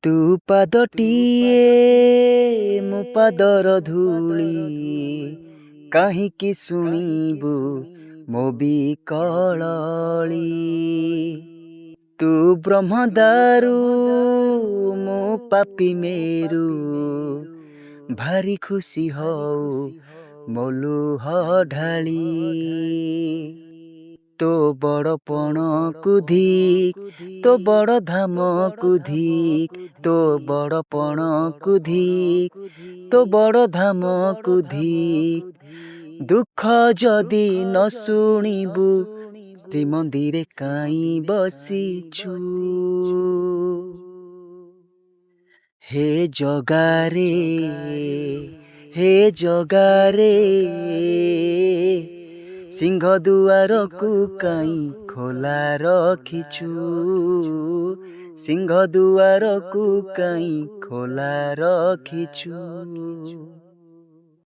ତୁ ପାଦଟିଏ ମୋ ପାଦର ଧୂଳି, କାହିଁକି ଶୁଣିବୁ ମୋ ବିକଳଳି। ତୁ ବ୍ରହ୍ମଦାରୁ ମୋ ପାପି ମେରୁ, ଭାରି ଖୁସି ହଉ ମୋ ଲୁହ ଢାଳି। ତୋ ବଡ଼ପଣକୁ ଧିକ୍, ତୋ ବଡ଼ ଧାମକୁ ଧିକ୍, ତୋ ବଡ଼ପଣକୁ ଧିକ୍, ତୋ ବଡ଼ ଧାମକୁ ଧିକ୍। ଦୁଃଖ ଯଦି ନ ଶୁଣିବୁ, ଶ୍ରୀମନ୍ଦିରେ କାଇଁ ବସିଛୁ? ହେ ଜଗାରେ, ହେ ଜଗାରେ, ସିଂହଦୁଆରକୁ କାଇଁ ଖୋଲା ରଖିଛୁ? ସିଂହଦୁଆରକୁ କାଇଁ ଖୋଲା ରଖିଛୁ?